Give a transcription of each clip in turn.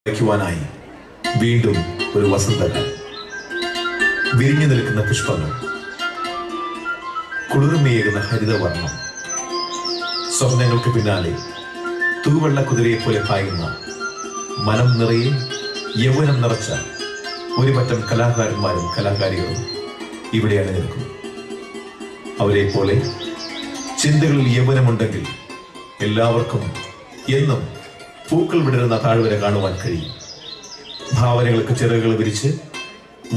വയ്ക്കുവാനായി വീണ്ടും ഒരു വസന്തകാലം. വിരിഞ്ഞു നിൽക്കുന്ന പുഷ്പങ്ങൾ, കുളിർമയേകുന്ന ഹരിതവർണ്ണം, സ്വപ്നങ്ങൾക്ക് പിന്നാലെ തൂവെള്ള കുതിരയെ പോലെ പായുന്ന മനം നിറയെ യൗവനം നിറച്ച ഒരു പറ്റം കലാകാരന്മാരും കലാകാരികളും ഇവിടെയാണ് നിൽക്കുന്നത്. അവരെ പോലെ ചിന്തകളിൽ യൗവനമുണ്ടെങ്കിൽ എല്ലാവർക്കും എന്നും പൂക്കൾ വിടരുന്ന താഴ്വര കാണുവാൻ കഴിയും. ഭാവനകൾക്ക് ചിറകുകൾ വിരിച്ച്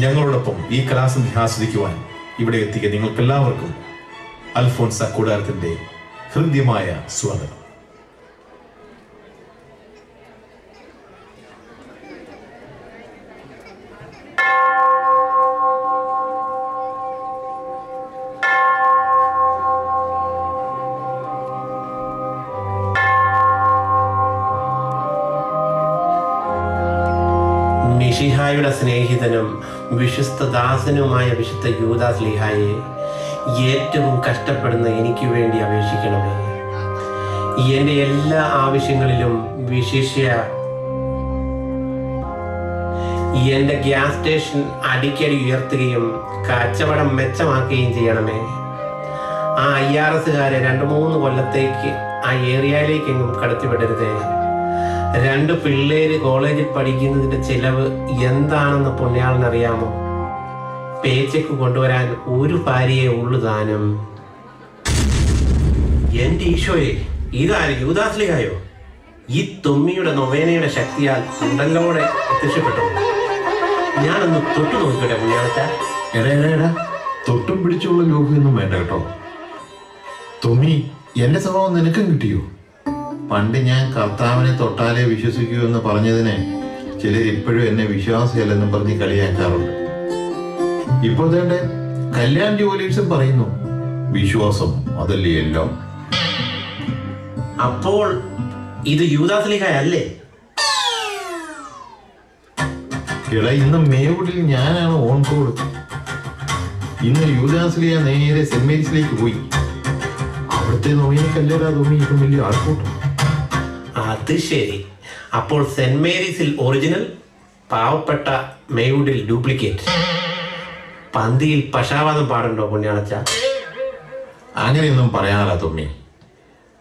ഞങ്ങളോടൊപ്പം ഈ കലാസന്ധ്യ ആസ്വദിക്കുവാൻ ഇവിടെ എത്തിയ നിങ്ങൾക്കെല്ലാവർക്കും അൽഫോൻസ കൂടാരത്തിന്റെ ഹൃദ്യമായ സ്വാഗതം. മിശിഹായുടെ സ്നേഹിതനും വിശ്വസ്തദാസനുമായ വിശുദ്ധ യൂദാസ്ലീഹായെ ഏറ്റവും കഷ്ടപ്പെടുന്ന എനിക്ക് വേണ്ടി അപേക്ഷിക്കണമേ. എൻ്റെ എല്ലാ ആവശ്യങ്ങളിലും, വിശിഷ്യ എൻ്റെ ഗ്യാസ് സ്റ്റേഷൻ അടിക്കടി ഉയർത്തുകയും കച്ചവടം മെച്ചമാക്കുകയും ചെയ്യണമേ. ആ IRSകാരെ 2-3 കൊല്ലത്തേക്ക് ആ ഏരിയയിലേക്കെങ്ങും കടത്തിവിടരുതേ. 2 പിള്ളേര് കോളേജിൽ പഠിക്കുന്നതിന്റെ ചിലവ് എന്താണെന്ന് പുണ്യാളിനറിയാമോ? പേച്ചക്ക് കൊണ്ടുവരാൻ ഒരു ഭാര്യയെ ഉള്ളു താനും. എന്റെ ഈശോയെ, ഇതാര് യൂദാസ്ലീഹായോ? ഈ തൊമ്മിയുടെ നൊവേനയുടെ ശക്തിയാൽ കുണ്ടലോടെ പ്രത്യക്ഷപ്പെട്ടു. ഞാനൊന്ന് തൊട്ടു നോക്കട്ടെ പുണ്യാളച്ച. എടാ തൊട്ടും പിടിച്ചുള്ള ലോകമൊന്നും വേണ്ട കേട്ടോ. തൊമ്മി, എന്റെ സ്വഭാവം നിനക്കും കിട്ടിയോ? പണ്ട് ഞാൻ കർത്താവിനെ തൊട്ടാലേ വിശ്വസിക്കൂ എന്ന് പറഞ്ഞതിനെ ചിലർ ഇപ്പോഴും എന്നെ വിശ്വാസിയല്ലെന്നും പറഞ്ഞ് കളിയാക്കാറുണ്ട്. ഇപ്പോൾ തന്നെ കല്യാൺ ജുവലേഴ്സും പറയുന്നു വിശ്വാസം അതല്ലേ എല്ലാം. അപ്പോൾ ഇത് യൂദാസ്ലീഹായല്ലേ? എടാ, ഇന്ന് മേവുഡിൽ ഞാനാണ് ഓൺ കോൾ. ഇന്ന് യൂദാസ്ലീഹ നേരെ സെന്റ് മേരീസിലേക്ക് പോയി. അവിടുത്തെ നോയിനക്കല്ലേടാ തൊമ്മി ഇപ്പം വലിയ ആൾക്കൂട്ടം. അത് ശരി. അപ്പോൾ സെന്റ് മേരീസിൽ ഒറിജിനൽ, പാവപ്പെട്ട മേവുഡിൽ ഡ്യൂപ്ലിക്കേറ്റ്. പന്തിയിൽ പക്ഷാവാദം പാടുണ്ടോ പുണ്യാളച്ച? അങ്ങനെയൊന്നും പറയാനല്ല തൊമ്മി.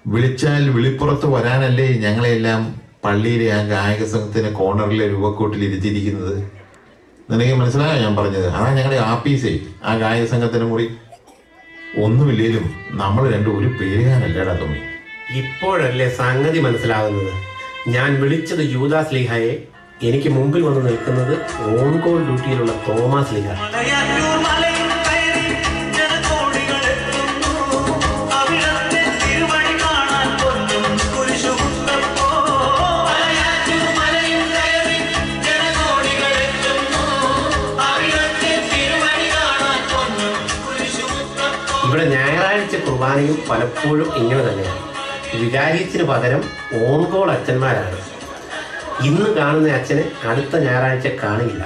വിളിച്ചാൽ വിളിപ്പുറത്ത് വരാനല്ലേ ഞങ്ങളെല്ലാം പള്ളിയിലെ ആ ഗായക സംഘത്തിന് കോർണറിലെ രൂപക്കൂട്ടിൽ ഇരുത്തിയിരിക്കുന്നത്. നിനക്ക് മനസ്സിലായോ ഞാൻ പറഞ്ഞത്? അതാ ഞങ്ങളുടെ ആപ്പീസേ, ആ ഗായക സംഘത്തിന് മുറി. ഒന്നുമില്ലേലും നമ്മൾ രണ്ടും ഒരു പേരുകാരല്ലേടാ തൊമ്മി. ഇപ്പോഴല്ലേ സംഗതി മനസ്സിലാകുന്നത്. ഞാൻ വിളിച്ചത് യൂദാസ്ലീഹായെ, എനിക്ക് മുമ്പിൽ വന്ന് നിൽക്കുന്നത് ഓൺ കോൾ ഡ്യൂട്ടിയിലുള്ള തോമാസ്ലീഹ. ഇവിടെ ഞായറാഴ്ച കുർബാനയും പലപ്പോഴും ഇങ്ങനെ തന്നെയാണ്. വികാരിയത്തിന് പകരം ഓൺകോൾ അച്ഛന്മാരാണ്. ഇന്ന് കാണുന്ന അച്ഛനെ അടുത്ത ഞായറാഴ്ച കാണില്ല.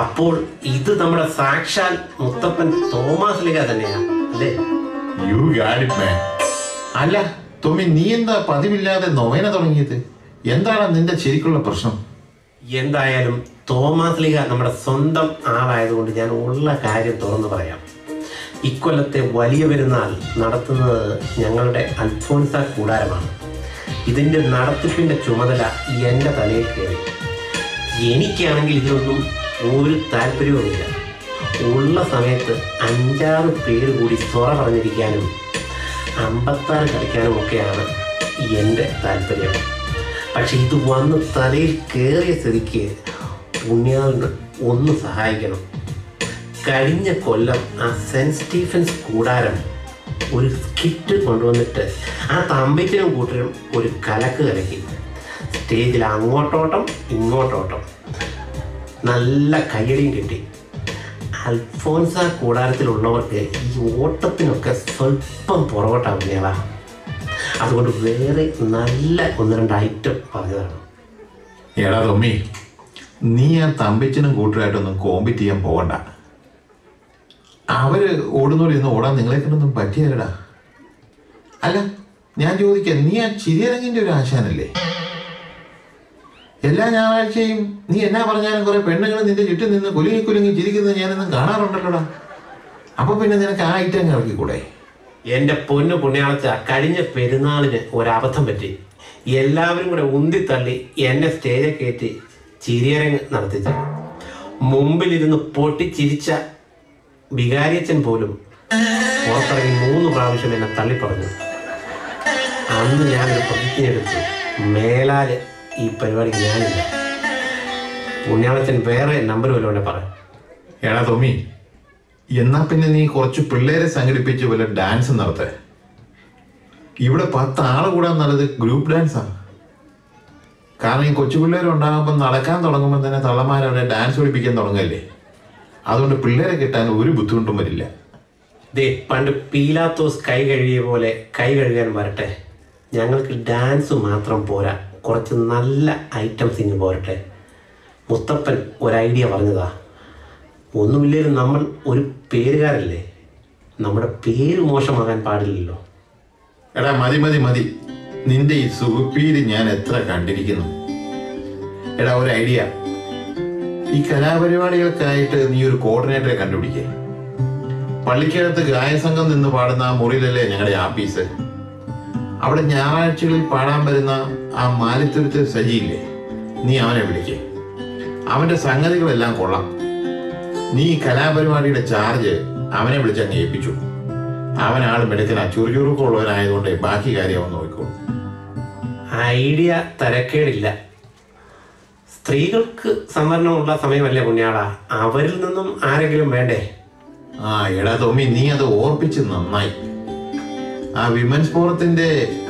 അപ്പോൾ ഇത് നമ്മുടെ സാക്ഷാൽ മുത്തപ്പൻ തോമാസ്ലീഹ തന്നെയാണ് അല്ലേ? You got it man. അല്ല തൊമ്മി, നീ എന്താ പതിവില്ലാതെ നൊവേന തുടങ്ങിയത്? എന്താണ് നിന്റെ ശരിക്കുള്ള പ്രശ്നം? എന്തായാലും തോമാസ്ലീഹ നമ്മുടെ സ്വന്തം ആളായതുകൊണ്ട് ഞാൻ ഉള്ള കാര്യം തുറന്നു പറയാം. ഇക്കൊല്ലത്തെ വലിയ പെരുന്നാൾ നടത്തുന്നത് ഞങ്ങളുടെ അൽഫോൻസ കൂടാരമാണ്. ഇതിൻ്റെ നടത്തിപ്പിൻ്റെ ചുമതല എൻ്റെ തലയിൽ കയറി. എനിക്കാണെങ്കിൽ ഇതിനൊന്നും ഒരു താല്പര്യവുമില്ല. ഉള്ള സമയത്ത് 5-6 പേര് കൂടി സ്വറ പറഞ്ഞിരിക്കാനും 56 കളിക്കാനും ഒക്കെയാണ് എൻ്റെ താല്പര്യം. പക്ഷെ ഇത് വന്ന് തലയിൽ കയറിയ സ്ഥിതിക്ക് പുണ്യാളിന് ഒന്ന് സഹായിക്കണം. കഴിഞ്ഞ കൊല്ലം ആ സെന്റ് സ്റ്റീഫൻസ് കൂടാരം ഒരു സ്കിറ്റ് കൊണ്ടുവന്നിട്ട് ആ തമ്പിച്ചനും കൂട്ടരും ഒരു കലക്ക് കലക്കി. സ്റ്റേജിൽ അങ്ങോട്ടോട്ടം ഇങ്ങോട്ടോട്ടം, നല്ല കയ്യടിയും കിട്ടി. അൽഫോൻസ കൂടാരത്തിലുള്ളവർക്ക് ഈ ഓട്ടത്തിനൊക്കെ സ്വല്പം പുറകോട്ടാണ് പുണ്യാളാ. അതുകൊണ്ട് വേറെ നല്ല 1-2 ഐറ്റം പറഞ്ഞതാണ്. എടാ തൊമ്മി, നീ ആ തമ്പിച്ചനും കൂട്ടരായിട്ടൊന്നും കോമ്പറ്റ് ചെയ്യാൻ പോകണ്ട. അവര് ഓടുന്നോടെ ഇന്ന് ഓടാൻ നിങ്ങളെ കൊണ്ടൊന്നും പറ്റിയല്ലടാ. അല്ല, ഞാൻ ചോദിക്കാം, നീ ആ ചിരിയരങ്ങിന്റെ ഒരു ആശാനല്ലേ? എല്ലാ ഞായറാഴ്ചയും നീ എന്നാ പറഞ്ഞാലും കുറെ പെണ്ണുങ്ങൾ നിന്റെ ചുറ്റും നിന്ന് കുലുങ്ങി കുലുങ്ങി ചിരിക്കുന്നത് ഞാനിന്നും കാണാറുണ്ടല്ലോടാ. അപ്പൊ പിന്നെ നിനക്ക് ആ ഐറ്റം ഇറക്കിക്കൂടെ? എൻ്റെ പൊന്നു പുണ്യാളച്ച, കഴിഞ്ഞ പെരുന്നാളിന് ഒരബദ്ധം പറ്റി. എല്ലാവരും കൂടെ ഉന്തിത്തള്ളി എന്നെ സ്റ്റേജിൽ കയറ്റി ചിരിയരങ്ങ് നടത്തിച്ചു. മുമ്പിലിരുന്ന് പൊട്ടിച്ചിരിച്ച വികാരിയച്ഛൻ പോലും പുറത്തിറങ്ങി 3 പ്രാവശ്യം എന്നെ തള്ളിപ്പറഞ്ഞു. അന്ന് ഞാനൊരു പ്രതിജ്ഞയെടുത്തു, മേലാല് ഈ പരിപാടിക്ക് ഞാനില്ല. പുണ്യാളച്ചൻ വേറെ നമ്പർ വല്ലതുകൊണ്ട് പറയാം. എടാ തൊമ്മി, എന്നാ പിന്നെ നീ കുറച്ച് പിള്ളേരെ സംഘടിപ്പിച്ച് വല്ല ഡാൻസ് നടത്തേ. ഇവിടെ 10 ആള് കൂടാൻ നല്ലത് ഗ്രൂപ്പ് ഡാൻസാ. കാരണം ഈ കൊച്ചു പിള്ളേരുണ്ടാകുമ്പോൾ നടക്കാൻ തുടങ്ങുമ്പോൾ തന്നെ തള്ളമാരവരെ ഡാൻസ് പഠിപ്പിക്കാൻ തുടങ്ങല്ലേ. അതുകൊണ്ട് പിള്ളേരെ കിട്ടാൻ ഒരു ബുദ്ധിമുട്ടും വരില്ല. ദേ, പണ്ട് പീലാത്തോസ് കൈ കഴുകിയ പോലെ കൈ കഴുകാൻ വരട്ടെ. ഞങ്ങൾക്ക് ഡാൻസ് മാത്രം പോരാ, കുറച്ച് നല്ല ഐറ്റംസ് ഇങ്ങ് പോരട്ടെ. മുത്തപ്പൻ ഒരു ഐഡിയ പറഞ്ഞതാ. ഒന്നുമില്ലേലും നമ്മൾ ഒരു പേരുകാരല്ലേ, നമ്മുടെ പേര് മോശമാകാൻ പാടില്ലല്ലോ. എടാ മതി മതി മതി, നിന്റെ ഈ സുഖപ്പീര് ഞാൻ എത്ര കണ്ടിരിക്കുന്നു. എടാ ഒരു ഐഡിയ, ഈ കലാപരിപാടികൾക്കായിട്ട് നീ ഒരു കോർഡിനേറ്ററെ കണ്ടുപിടിക്കേ. പള്ളിക്കകത്ത് ഗായസംഘം നിന്ന് പാടുന്ന ആ മുറിയിലല്ലേ ഞങ്ങളുടെ ആഫീസ്. അവിടെ ഞായറാഴ്ചകളിൽ പാടാൻ വരുന്ന ആ മാലിത്തുരുത്ത് സജിയില്ലേ, നീ അവനെ വിളിക്കേ. അവന്റെ സംഗതികളെല്ലാം കൊള്ളാം. നീ കലാപരിപാടിയുടെ ചാർജ് അവനെ വിളിച്ചങ്ങ് ഏൽപ്പിച്ചു. അവനാൾ മെടുക്കന ചുറുചുറുക്കുള്ളവനായതുകൊണ്ട് ബാക്കി കാര്യം അവൻ നോക്കിക്കോളും. ഐഡിയ തരക്കേടില്ല. സ്ത്രീകൾക്ക് സംവരണമുള്ള സമയമല്ലേ പുണ്യാളാ, അവരിൽ നിന്നും ആരെങ്കിലും വേണ്ടേ? ആ എടാ തൊമ്മി, നീ അത് ഓർപ്പിച്ച് നന്നായി. ആ വിമൻസ് ഫോറത്തിന്റെ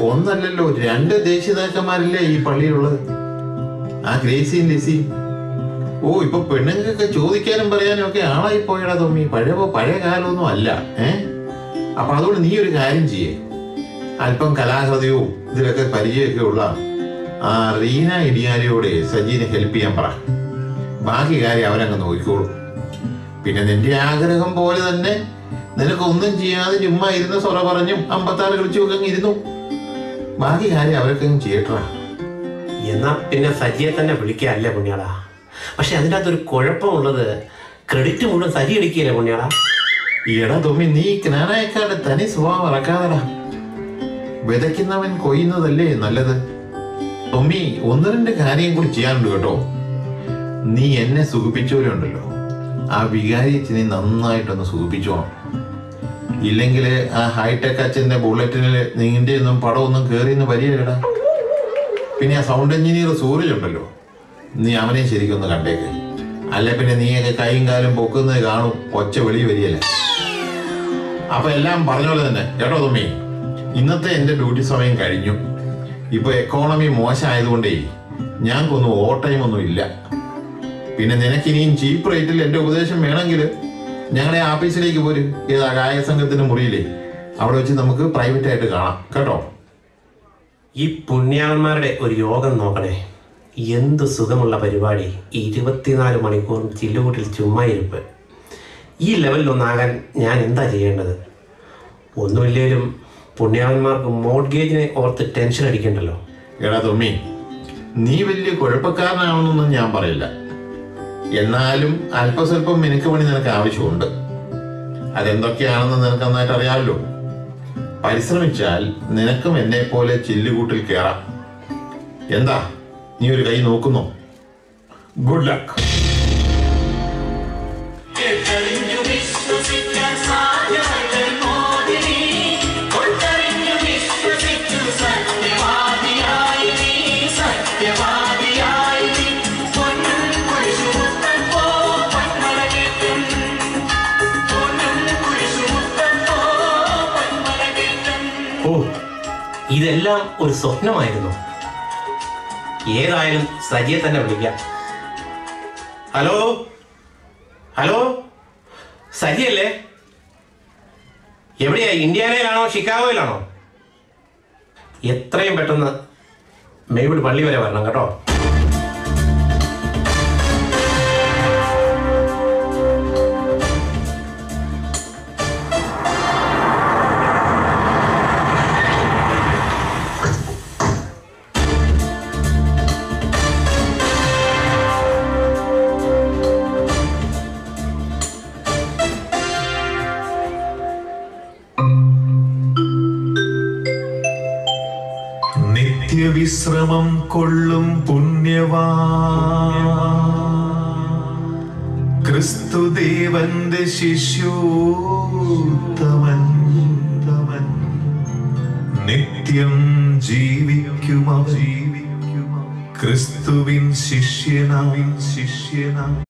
1 അല്ലല്ലോ 2 ദേശീയ നേതാക്കന്മാരില്ലേ ഈ പള്ളിയിലുള്ളത്, ആ ഗ്രേസിയും ലിസിയും. ഓ, ഇപ്പൊ പെണ്ണുങ്ങൾക്കൊക്കെ ചോദിക്കാനും പറയാനും ഒക്കെ ആളായി പോയടാ തൊമ്മി. പഴയ കാലമൊന്നും അല്ല. അപ്പൊ അതുകൊണ്ട് നീ ഒരു കാര്യം ചെയ്യേ, അല്പം കലാഹൃദയവും ഇതിലൊക്കെ പരിചയമൊക്കെ ഉള്ള ആ റീന ഇടിയാലിയോടെ സജീനെ ഹെൽപ്പ് ചെയ്യാൻ പറ. ബാക്കി കാര്യം അവരങ്ങ് നോക്കിക്കോളും. പിന്നെ നിന്റെ ആഗ്രഹം പോലെ തന്നെ നിനക്കൊന്നും ചെയ്യാതെ ചുമ്മാ ഇരുന്ന് സൊറ പറഞ്ഞും 56 കളിച്ചും ഒക്കെ ഇരുന്നു. ബാക്കി കാര്യം അവരൊക്കെ ചെയ്യട്ടാ. എന്നാ പിന്നെ സജിയെ തന്നെ വിളിക്കാല്ലേ പുണ്യാളാ. പക്ഷെ അതിൻ്റെ അകത്തൊരു കുഴപ്പമുള്ളത്, ക്രെഡിറ്റ് മുഴുവൻ സജി അടിക്കുകയല്ലേ പുണ്യാളാ. ഈടാ തൊമ്മി, നീ ജ്ഞാനായക്കാരുടെ തനി സ്വഭാവം ഇറക്കാതടാ. വിതയ്ക്കുന്നവൻ കൊയ്യുന്നതല്ലേ നല്ലത്. തൊമ്മി, 1-2 കാര്യം കൂടി ചെയ്യാനുണ്ട് കേട്ടോ. നീ എന്നെ സുഖിപ്പിച്ചവരുണ്ടല്ലോ, ആ വികാരിച്ചിനെ നന്നായിട്ടൊന്ന് സുഖിപ്പിച്ചോണം. ഇല്ലെങ്കിൽ ആ ഹൈടെക് അച്ഛന്റെ ബുള്ളറ്റിനിൽ നിന്റെ ഒന്നും പടമൊന്നും കയറിയെന്ന് വരികടാ. പിന്നെ ആ സൗണ്ട് എഞ്ചിനീയർ സൂരജ് ഉണ്ടല്ലോ, നീ അവനെ ശരിക്കൊന്ന് കണ്ടേക്ക്. അല്ല പിന്നെ നീയൊക്കെ കൈയും കാലും പൊക്കുന്നത് കാണും, ഒച്ച വെളി വരികയല്ല. അപ്പൊ എല്ലാം പറഞ്ഞ പോലെ തന്നെ കേട്ടോ തൊമ്മി. ഇന്നത്തെ എന്റെ ഡ്യൂട്ടി സമയം കഴിഞ്ഞു. ഇപ്പൊ എക്കോണമി മോശമായതുകൊണ്ടേ ഞങ്ങൾക്കൊന്നും ഓവർ ടൈം ഒന്നും ഇല്ല. പിന്നെ നിനക്കിനിയും ചീപ്പ് റേറ്റിൽ എന്റെ ഉപദേശം വേണമെങ്കിൽ ഞങ്ങളുടെ ആഫീസിലേക്ക് പോരും. ഏതാ ഗായക സംഘത്തിന്റെ മുറിയിലേ, അവിടെ വെച്ച് നമുക്ക് പ്രൈവറ്റ് ആയിട്ട് കാണാം കേട്ടോ. ഈ പുണ്യാളന്മാരുടെ ഒരു യോഗം നോക്കണേ. എന്ത് സുഖമുള്ള പരിപാടി, 24 മണിക്കൂറും ചില്ലുകൂട്ടിൽ ചുമ്മാ ഇരിപ്പ്. ഈ ലെവലിലൊന്നാകാൻ ഞാൻ എന്താ ചെയ്യേണ്ടത്? ഒന്നുമില്ലേലും പുണ്യാളന്മാർക്ക് മോഡ്ഗേജിനെ ഓർത്ത് ടെൻഷൻ അടിക്കണ്ടല്ലോ. എടാ തൊമ്മി, നീ വലിയ കുഴപ്പക്കാരനാണെന്നൊന്നും ഞാൻ പറയില്ല. എന്നാലും അല്പസ്വല്പം മിനുക്ക് പണി നിനക്ക് ആവശ്യമുണ്ട്. അതെന്തൊക്കെയാണെന്ന് നിനക്ക് നന്നായിട്ട് അറിയാമല്ലോ. പരിശ്രമിച്ചാൽ നിനക്കും എന്നെ പോലെ ചില്ലുകൂട്ടിൽ കയറാം. എന്താ, നീ ഒരു കൈ നോക്കുന്നോ? Good luck. ഓ, ഇതെല്ലാം ഒരു സ്വപ്നമായിരുന്നു. ഏതായാലും സജിയെ തന്നെ വിളിക്കാം. ഹലോ ഹലോ, സജിയല്ലേ? എവിടെയാ? ഇന്ത്യാനയിലാണോ ഷിക്കാഗോയിലാണോ? എത്രയും പെട്ടെന്ന് മെയ്വിഡ് പള്ളി വരെ വരണം കേട്ടോ. നിത്യവിശ്രമം കൊള്ളും പുണ്യവാ ക്രിസ്തുദേവന്റെ ശിഷ്യോത്തമൻ നിത്യം ജീവിക്കുമ ക്രിസ്തുവിൻ ശിഷ്യനാ